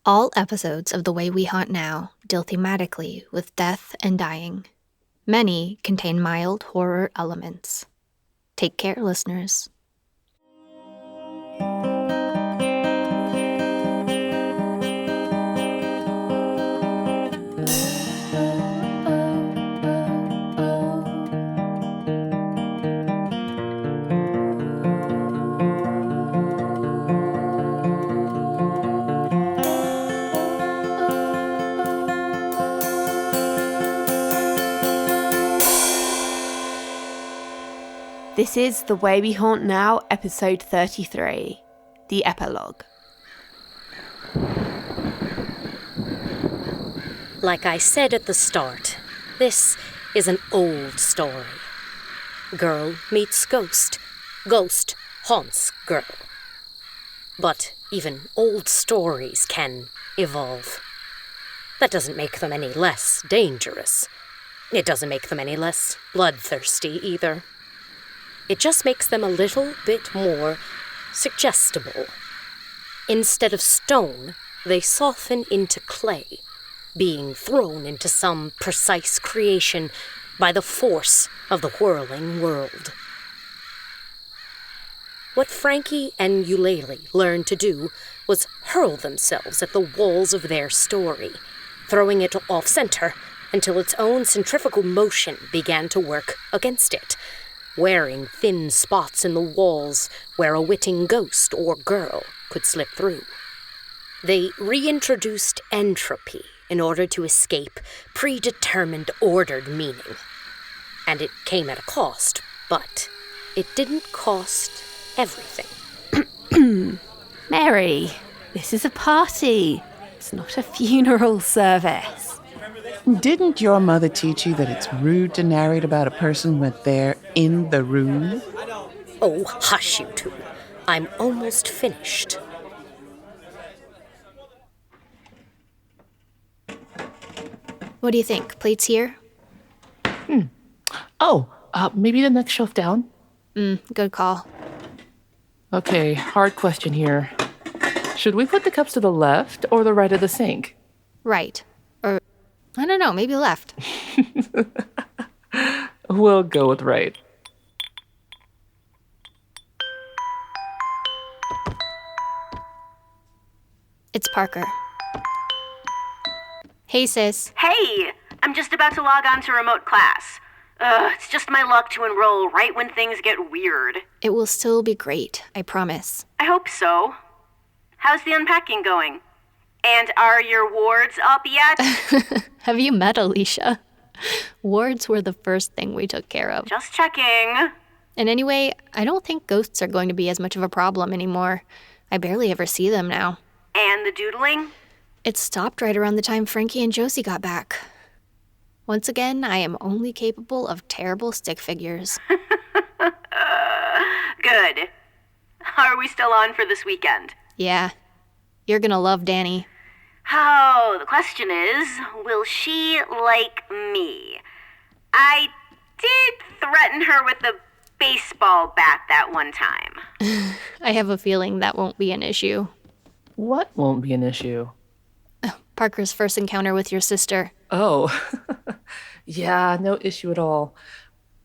All episodes of The Way We Haunt Now deal thematically with death and dying. Many contain mild horror elements. Take care, listeners. This is The Way We Haunt Now, episode 33, the Epilogue. Like I said at the start, this is an old story. Girl meets ghost. Ghost haunts girl. But even old stories can evolve. That doesn't make them any less dangerous. It doesn't make them any less bloodthirsty either. It just makes them a little bit more suggestible. Instead of stone, they soften into clay, being thrown into some precise creation by the force of the whirling world. What Frankie and Eulalie learned to do was hurl themselves at the walls of their story, throwing it off-center until its own centrifugal motion began to work against it, wearing thin spots in the walls where a witting ghost or girl could slip through. They reintroduced entropy in order to escape predetermined ordered meaning. And it came at a cost, but it didn't cost everything. Mary, this is a party. It's not a funeral service. Didn't your mother teach you that it's rude to narrate about a person when they're in the room? Oh, hush, you two. I'm almost finished. What do you think? Plates here? Maybe the next shelf down? Good call. Okay, hard question here. Should we put the cups to the left or the right of the sink? Right. Or, I don't know, maybe left. We'll go with right. It's Parker. Hey, sis. Hey! I'm just about to log on to remote class. It's just my luck to enroll right when things get weird. It will still be great, I promise. I hope so. How's the unpacking going? And are your wards up yet? Have you met Alicia? Wards were the first thing we took care of. Just checking. And anyway, I don't think ghosts are going to be as much of a problem anymore. I barely ever see them now. And the doodling? It stopped right around the time Frankie and Josie got back. Once again, I am only capable of terrible stick figures. Good. Are we still on for this weekend? Yeah. You're gonna love Danny. Oh, the question is, will she like me? I did threaten her with a baseball bat that one time. I have a feeling that won't be an issue. What won't be an issue? Parker's first encounter with your sister. Oh, yeah, no issue at all.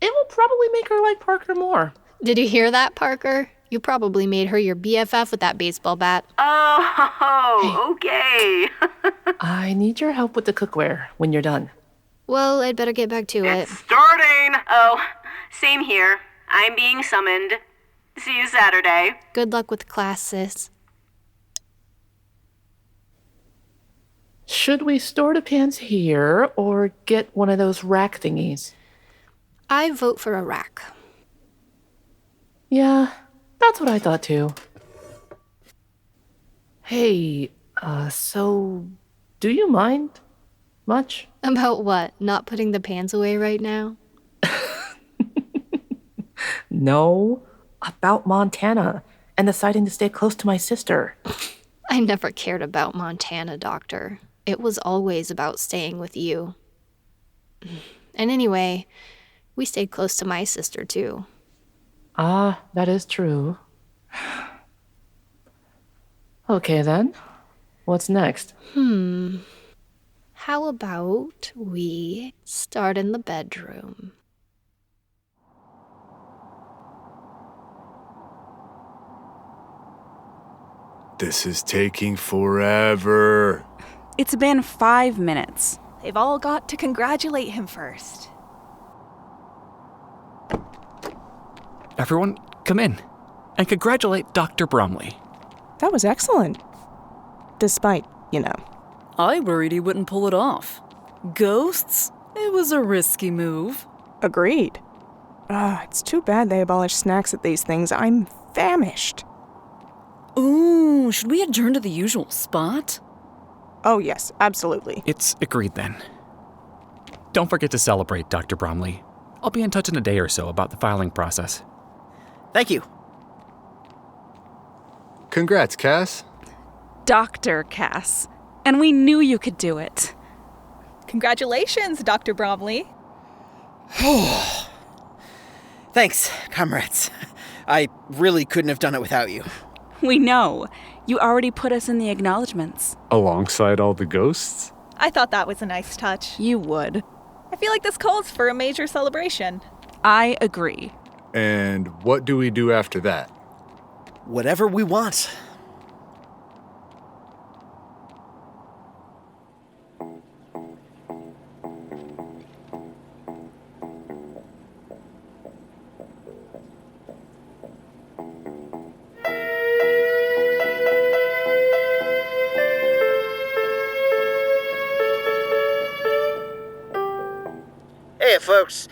It will probably make her like Parker more. Did you hear that, Parker? You probably made her your BFF with that baseball bat. Oh, okay. I need your help with the cookware when you're done. Well, I'd better get back to it. Starting! Oh, same here. I'm being summoned. See you Saturday. Good luck with class, sis. Should we store the pans here or get one of those rack thingies? I vote for a rack. Yeah, that's what I thought too. Hey, so do you mind much? About what? Not putting the pans away right now? No, about Montana and deciding to stay close to my sister. I never cared about Montana, Doctor. It was always about staying with you. And anyway, we stayed close to my sister, too. Ah, that is true. Okay, then. What's next? How about we start in the bedroom? This is taking forever. It's been 5 minutes. They've all got to congratulate him first. Everyone, come in and congratulate Dr. Bromley. That was excellent. Despite, I worried he wouldn't pull it off. Ghosts? It was a risky move. Agreed. It's too bad they abolish snacks at these things. I'm famished. Ooh, should we adjourn to the usual spot? Oh, yes, absolutely. It's agreed then. Don't forget to celebrate, Dr. Bromley. I'll be in touch in a day or so about the filing process. Thank you. Congrats, Cass. Dr. Cass. And we knew you could do it. Congratulations, Dr. Bromley. Thanks, comrades. I really couldn't have done it without you. We know. You already put us in the acknowledgements. Alongside all the ghosts? I thought that was a nice touch. You would. I feel like this calls for a major celebration. I agree. And what do we do after that? Whatever we want. Hey, folks.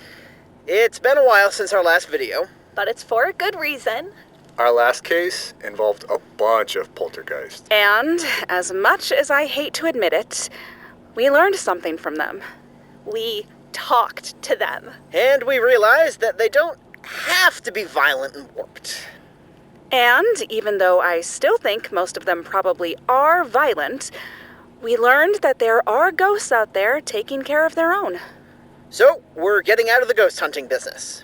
It's been a while since our last video. But it's for a good reason. Our last case involved a bunch of poltergeists. And, as much as I hate to admit it, we learned something from them. We talked to them. And we realized that they don't have to be violent and warped. And, even though I still think most of them probably are violent, we learned that there are ghosts out there taking care of their own. So, we're getting out of the ghost hunting business.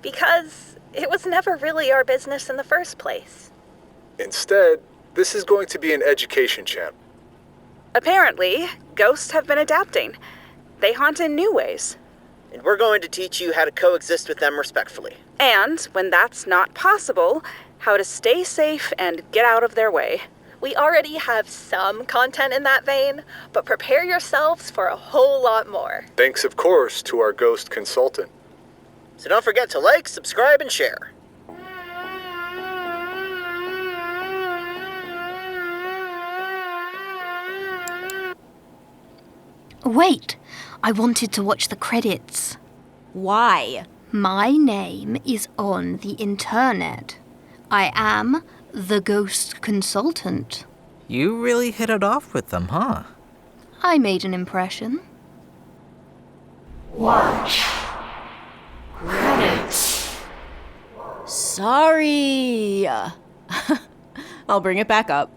Because it was never really our business in the first place. Instead, this is going to be an education channel. Apparently, ghosts have been adapting. They haunt in new ways. And we're going to teach you how to coexist with them respectfully. And, when that's not possible, how to stay safe and get out of their way. We already have some content in that vein, but prepare yourselves for a whole lot more. Thanks, of course, to our ghost consultant. So don't forget to like, subscribe, and share. Wait, I wanted to watch the credits. Why? My name is on the internet. I am the ghost consultant. You really hit it off with them, huh? I made an impression. Watch. Credits. Sorry. I'll bring it back up.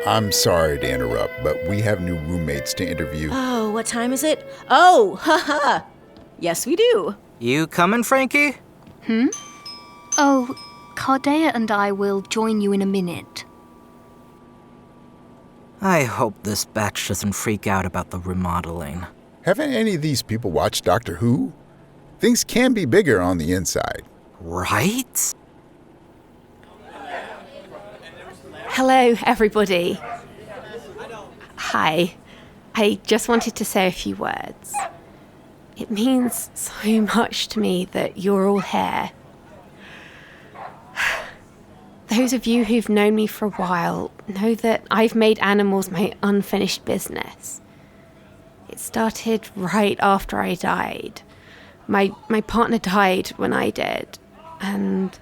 I'm sorry to interrupt, but we have new roommates to interview. Oh, what time is it? Oh, haha. Yes, we do. You coming, Frankie? Oh, Cardea and I will join you in a minute. I hope this batch doesn't freak out about the remodeling. Haven't any of these people watched Doctor Who? Things can be bigger on the inside. Right? Hello, everybody. Hi. I just wanted to say a few words. It means so much to me that you're all here. Those of you who've known me for a while know that I've made animals my unfinished business. It started right after I died. My partner died when I did, and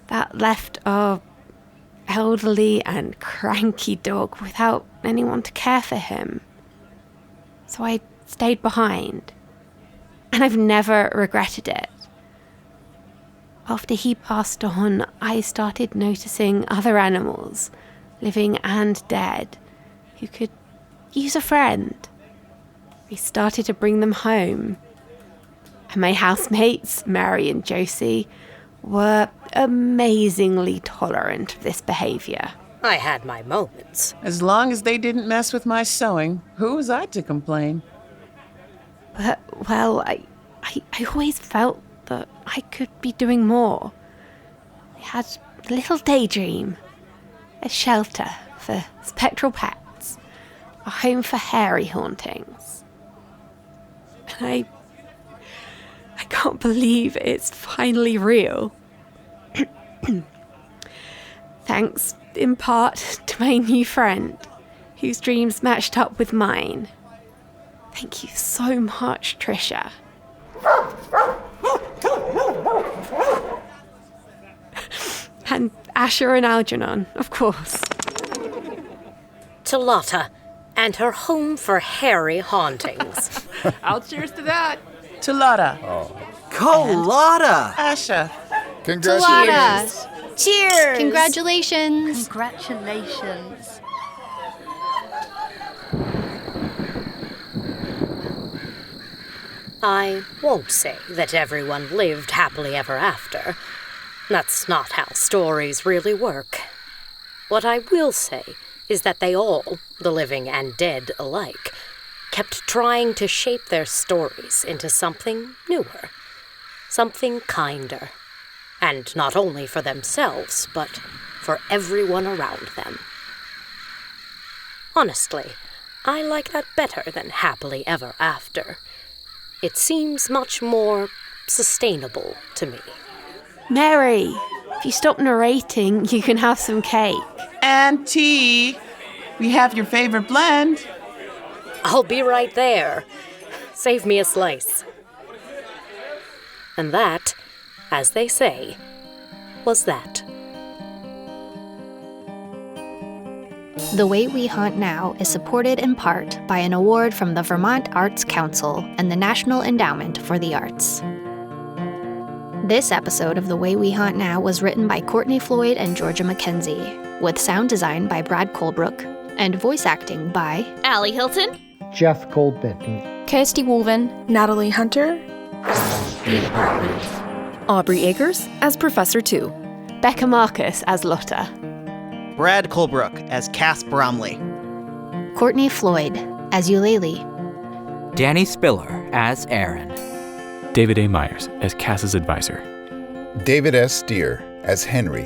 that left our elderly and cranky dog without anyone to care for him. So I stayed behind, and I've never regretted it. After he passed on, I started noticing other animals, living and dead, who could use a friend. We started to bring them home. And my housemates, Mary and Josie, were amazingly tolerant of this behaviour. I had my moments. As long as they didn't mess with my sewing, who was I to complain? But, well, I always felt that I could be doing more. I had a little daydream, a shelter for spectral pets, a home for hairy hauntings. And I can't believe it's finally real. Thanks, in part, to my new friend, whose dreams matched up with mine. Thank you so much, Trisha. And Asher and Algernon, of course. To Lota and her home for hairy hauntings. I'll cheers to that. To Lota. Lota! Asha. Congratulations. Cheers! Congratulations! Congratulations. I won't say that everyone lived happily ever after. That's not how stories really work. What I will say is that they all, the living and dead alike, kept trying to shape their stories into something newer, something kinder, and not only for themselves, but for everyone around them. Honestly, I like that better than happily ever after. It seems much more sustainable to me. Mary, if you stop narrating, you can have some cake. And tea. We have your favorite blend. I'll be right there. Save me a slice. And that, as they say, was that. The Way We Haunt Now is supported in part by an award from the Vermont Arts Council and the National Endowment for the Arts. This episode of The Way We Haunt Now was written by Courtney, Floyd, and Georgia Mckenzie, with sound design by Brad Colbroock, and voice acting by Hylton, Jeff Goldman, Kirsty Woolven, Natalie Hunter, Aubrey Akers as Professor 2. Becca Marcus as Lota. Brad Colbroock as Cass Bromley. Courtney Floyd as Eulalie. Danny Spiller as Aaron. David A. Meyers as Cass's advisor. David S. Steer as Henry.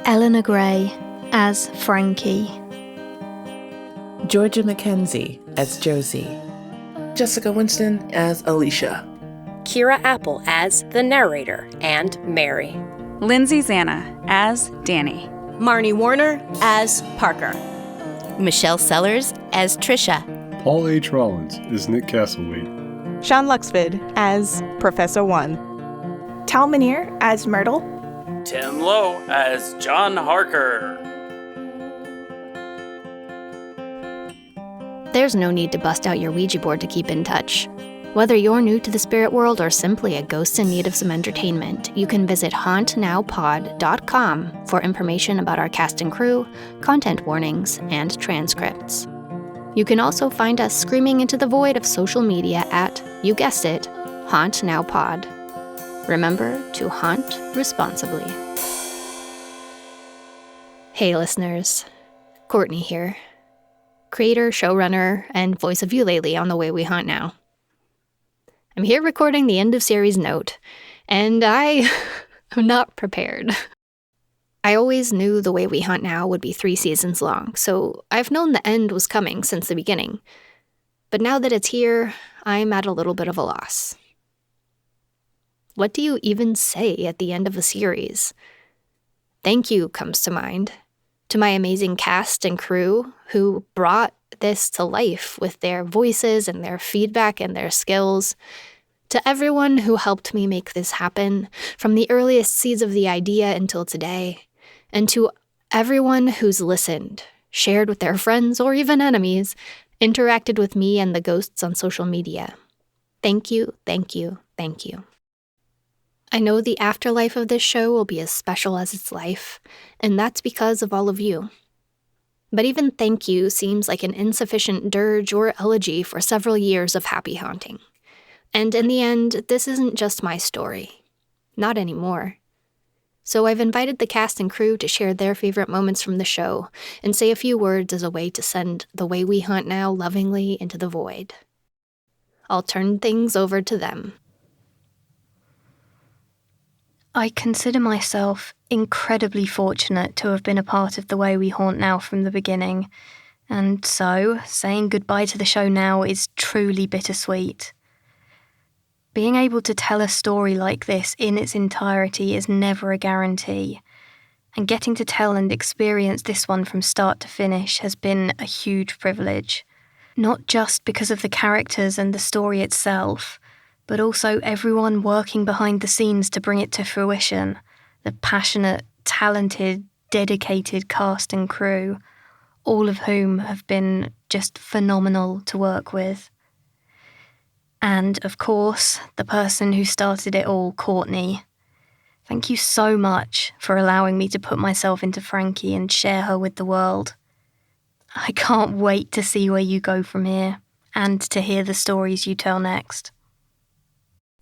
Eleanor Gray as Frankie. Georgia Mckenzie as Josie. Jessica Winston as Alicia. Kira Apple as the narrator and Mary. Lindsay Zanna as Danny. Marnie Warner as Parker. Michelle Sellers as Trisha. Paul H. Rollins as Nick Castlewaite. Sean Luxford as Professor 1. Tal Minear as Myrtle. Tim Lowe as John Harker. There's no need to bust out your Ouija board to keep in touch. Whether you're new to the spirit world or simply a ghost in need of some entertainment, you can visit hauntnowpod.com for information about our cast and crew, content warnings, and transcripts. You can also find us screaming into the void of social media at, you guessed it, hauntnowpod. Remember to haunt responsibly. Hey listeners, Courtney here. Creator, showrunner, and voice of Eulalie on The Way We Haunt Now. I'm here recording the end of series note, and I am not prepared. I always knew The Way We Haunt Now would be 3 seasons long, so I've known the end was coming since the beginning. But now that it's here, I'm at a little bit of a loss. What do you even say at the end of a series? Thank you comes to mind. To my amazing cast and crew who brought this to life with their voices and their feedback and their skills. To everyone who helped me make this happen, from the earliest seeds of the idea until today. And to everyone who's listened, shared with their friends or even enemies, interacted with me and the ghosts on social media. Thank you, thank you, thank you. I know the afterlife of this show will be as special as its life, and that's because of all of you. But even thank you seems like an insufficient dirge or elegy for several years of happy haunting. And in the end, this isn't just my story. Not anymore. So I've invited the cast and crew to share their favorite moments from the show and say a few words as a way to send The Way We Hunt Now lovingly into the void. I'll turn things over to them. I consider myself incredibly fortunate to have been a part of The Way We Haunt Now from the beginning, and so saying goodbye to the show now is truly bittersweet. Being able to tell a story like this in its entirety is never a guarantee, and getting to tell and experience this one from start to finish has been a huge privilege. Not just because of the characters and the story itself, but also everyone working behind the scenes to bring it to fruition. The passionate, talented, dedicated cast and crew, all of whom have been just phenomenal to work with. And, of course, the person who started it all, Courtney. Thank you so much for allowing me to put myself into Frankie and share her with the world. I can't wait to see where you go from here, and to hear the stories you tell next.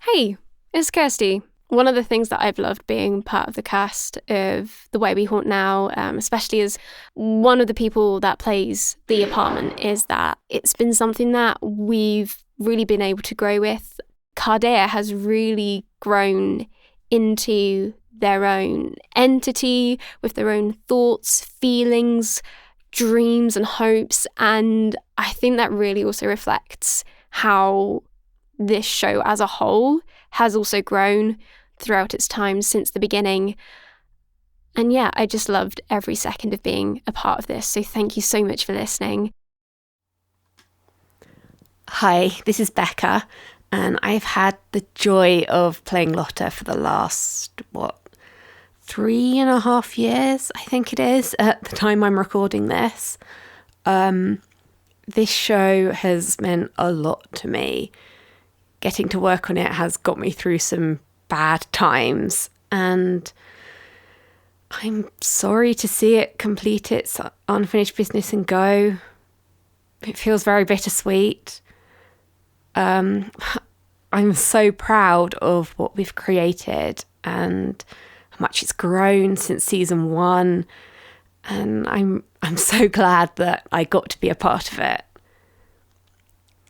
Hey, it's Kirsty. One of the things that I've loved being part of the cast of The Way We Haunt Now, especially as one of the people that plays the apartment, is that it's been something that we've really been able to grow with. Cardea has really grown into their own entity with their own thoughts, feelings, dreams and hopes, and I think that really also reflects how this show as a whole has also grown throughout its time since the beginning. And yeah, I just loved every second of being a part of this, so thank you so much for listening. Hi, this is Becca, and I've had the joy of playing Lota for the last, 3.5 years, I think it is, at the time I'm recording this. This show has meant a lot to me. Getting to work on it has got me through some bad times, and I'm sorry to see it complete its unfinished business and go. It feels very bittersweet. I'm so proud of what we've created and how much it's grown since season 1, and I'm so glad that I got to be a part of it.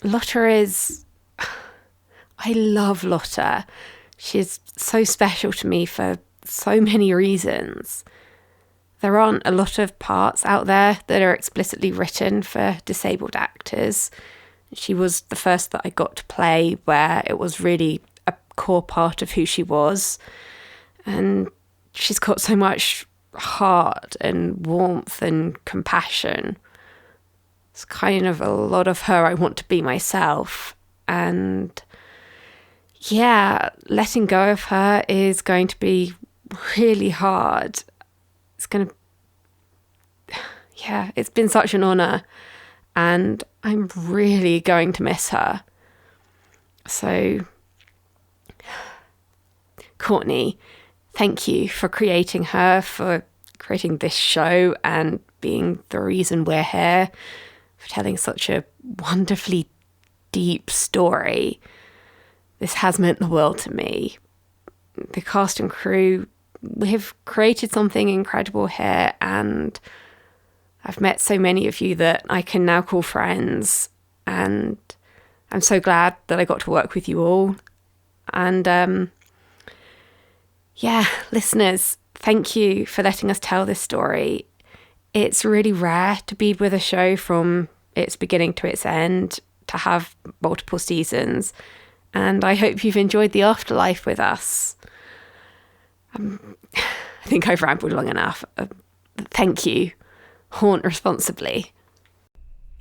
Lota is... I love Lota. She's so special to me for so many reasons. There aren't a lot of parts out there that are explicitly written for disabled actors. She was the first that I got to play where it was really a core part of who she was. And she's got so much heart and warmth and compassion. It's kind of a lot of her I want to be myself. And yeah, letting go of her is going to be really hard. It's been such an honour, and I'm really going to miss her. So, Courtney, thank you for creating her, for creating this show and being the reason we're here, for telling such a wonderfully deep story. This has meant the world to me. The cast and crew, we have created something incredible here, and I've met so many of you that I can now call friends, and I'm so glad that I got to work with you all. And listeners, thank you for letting us tell this story. It's really rare to be with a show from its beginning to its end, to have multiple seasons, and I hope you've enjoyed the afterlife with us. I think I've rambled long enough. Thank you. Haunt responsibly.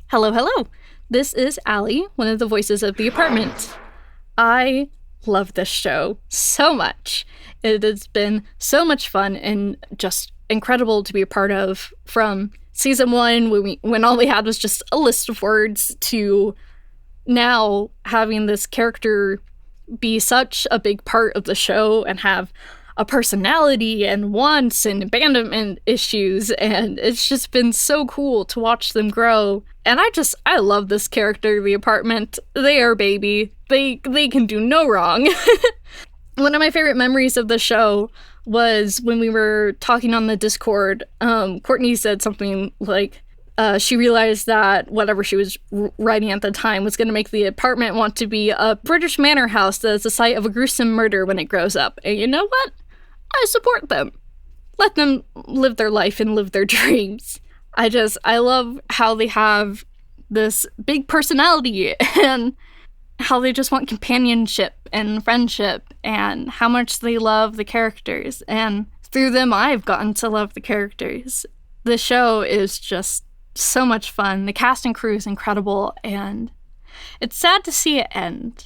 Hello. This is Allie, one of the voices of the apartment. I love this show so much. It has been so much fun and just incredible to be a part of, from season 1 when all we had was just a list of words, to now having this character be such a big part of the show and have a personality and wants and abandonment issues, and it's just been so cool to watch them grow. And I love this character, the apartment. They are baby. They can do no wrong. One of my favorite memories of the show was when we were talking on the Discord. Courtney said something like she realized that whatever she was writing at the time was going to make the apartment want to be a British manor house that is the site of a gruesome murder when it grows up. And you know what? I support them. Let them live their life and live their dreams. I love how they have this big personality and how they just want companionship and friendship and how much they love the characters. And through them, I've gotten to love the characters. The show is just so much fun. The cast and crew is incredible, and it's sad to see it end,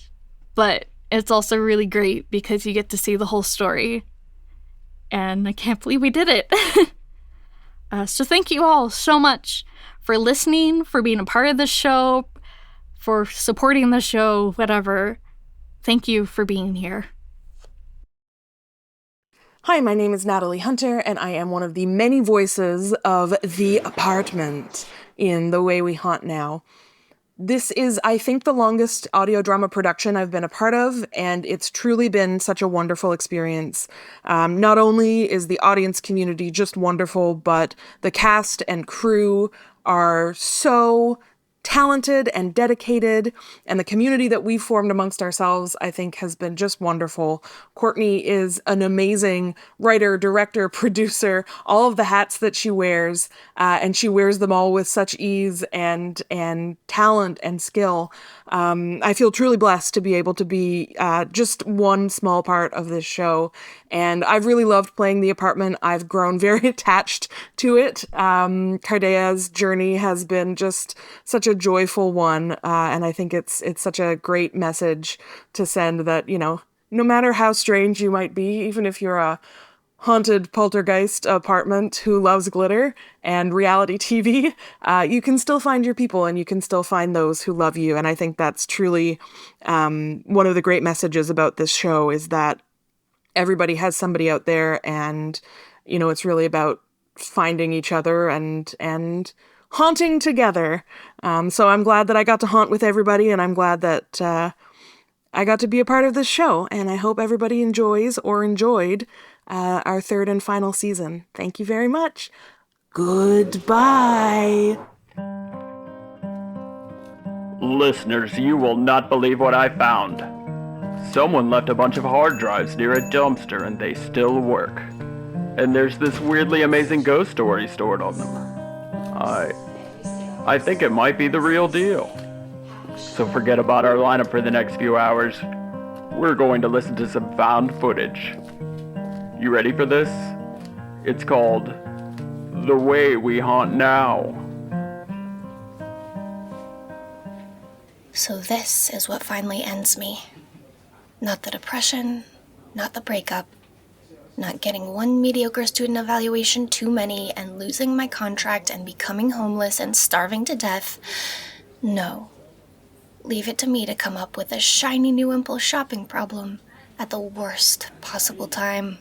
but it's also really great because you get to see the whole story. And I can't believe we did it. So thank you all so much for listening, for being a part of this show, for supporting the show, whatever. Thank you for being here. Hi, my name is Natalie Hunter, and I am one of the many voices of The Apartment in The Way We Haunt Now. This is, I think, the longest audio drama production I've been a part of, and it's truly been such a wonderful experience. Not only is the audience community just wonderful, but the cast and crew are so talented and dedicated, and the community that we've formed amongst ourselves, I think, has been just wonderful. Courtney is an amazing writer, director, producer, all of the hats that she wears, and she wears them all with such ease and talent and skill. I feel truly blessed to be able to be just one small part of this show, and I've really loved playing The Apartment. I've grown very attached to it. Cardea's journey has been just such a joyful one, and I think it's such a great message to send that, you know, no matter how strange you might be, even if you're a haunted poltergeist apartment who loves glitter and reality TV, you can still find your people and you can still find those who love you. And I think that's truly one of the great messages about this show, is that everybody has somebody out there, and, you know, it's really about finding each other and haunting together. So I'm glad that I got to haunt with everybody, and I'm glad that I got to be a part of this show, and I hope everybody enjoys or enjoyed our third and final season. Thank you very much. Goodbye. Listeners, you will not believe what I found. Someone left a bunch of hard drives near a dumpster and they still work. And there's this weirdly amazing ghost story stored on them. I think it might be the real deal. So forget about our lineup for the next few hours. We're going to listen to some found footage. You ready for this? It's called The Way We Haunt Now. So this is what finally ends me. Not the depression, not the breakup, not getting one mediocre student evaluation too many and losing my contract and becoming homeless and starving to death. No. Leave it to me to come up with a shiny new impulse shopping problem at the worst possible time.